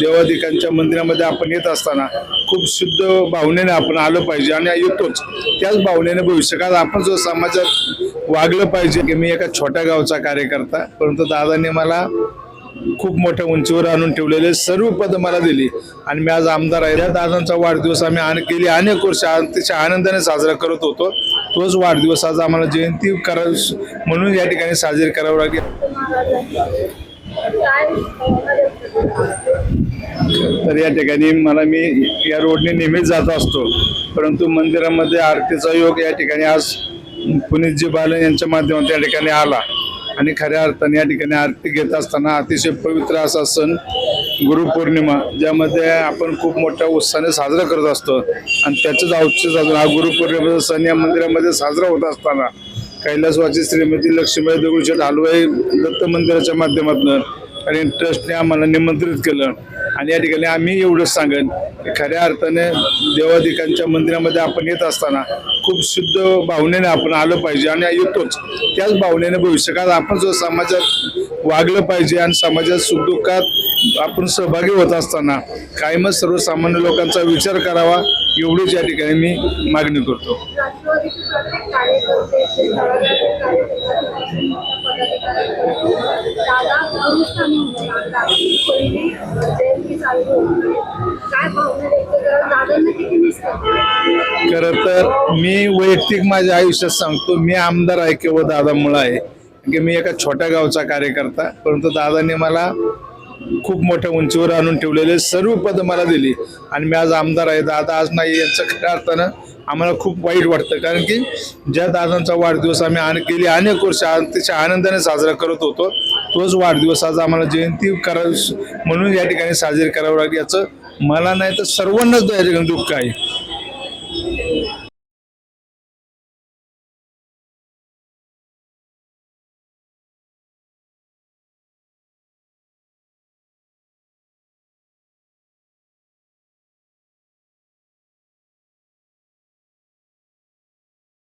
देवाधिकांच्या मंदिरामध्ये आपण येत असताना खूप शुद्ध भावनेने आपण आलं पाहिजे आणि येतोच त्याच भावनेने भविष्यकाळात आपण जो समाजात वागलं पाहिजे की मी एका छोट्या गावचा कार्यकर्ता, परंतु दादांनी मला खूप मोठ्या उंचीवर आणून ठेवलेले सर्व पद मला दिली आणि मी आज आमदार आहे। या दादांचा वाढदिवस आम्ही गेली अनेक वर्ष अतिशय आनंदाने साजरा करत होतो। तोच वाढदिवस आज आम्हाला जयंती करावी म्हणून या ठिकाणी साजरी करावी लागली। तर या ठिकाणी मी या रोडने नेहमीच जात असतो, परंतु मंदिरामध्ये आरतीचा योग या ठिकाणी आज पुनीतजी बालन यांच्या माध्यमातून या ठिकाणी आला आणि खऱ्या अर्थाने या ठिकाणी आरती घेत असताना अतिशय पवित्र असा सण गुरुपौर्णिमा ज्यामध्ये आपण खूप मोठ्या उत्साहाने साजरा करत असतो आणि त्याचंच औचित्य साधून हा गुरुपौर्णिमेचा सण या मंदिरामध्ये साजरा होत असताना कैलासवासी श्रीमती लक्ष्मीबाई दगडूशेठ हलवाई दत्त मंदिराच्या माध्यमातून आणि ट्रस्टने आम्हाला निमंत्रित केलं आणि या ठिकाणी आम्ही एवढंच सांगेन की खऱ्या अर्थाने देवाधिकांच्या मंदिरामध्ये आपण येत असताना खूप शुद्ध भावनेने आपण आलं पाहिजे आणि येतोच त्याच भावनेने भविष्यकाळात आपण जो समाजात वागलं पाहिजे आणि समाजात सुखदुःखात आपण सहभागी होत असताना कायमच सर्वसामान्य लोकांचा विचार करावा एवढीच या ठिकाणी मी मागणी करतो। खरं तर मी वैयक्तिक माझ्या आयुष्यात सांगतो, मी आमदार आहे केवळ दादामुळे आहे की मी एका छोट्या गावचा कार्यकर्ता, परंतु दादांनी मला खूप मोठ्या उंचीवर आणून ठेवलेले सर्व पद मला दिली आणि मी आज आमदार आहे। दादा आज नाही यांचं खऱ्या अर्थानं आम्हाला खूप वाईट वाटतं, कारण की ज्या दादांचा वाढदिवस आम्ही गेली अनेक वर्ष अतिशय आनंदाने साजरा करत होतो, तोच वाढदिवस आज आम्हाला जयंती करावी म्हणून या ठिकाणी साजरी करावी लागली। याचं मला नाही तर सर्वांनाच या ठिकाणी दुःख आहे।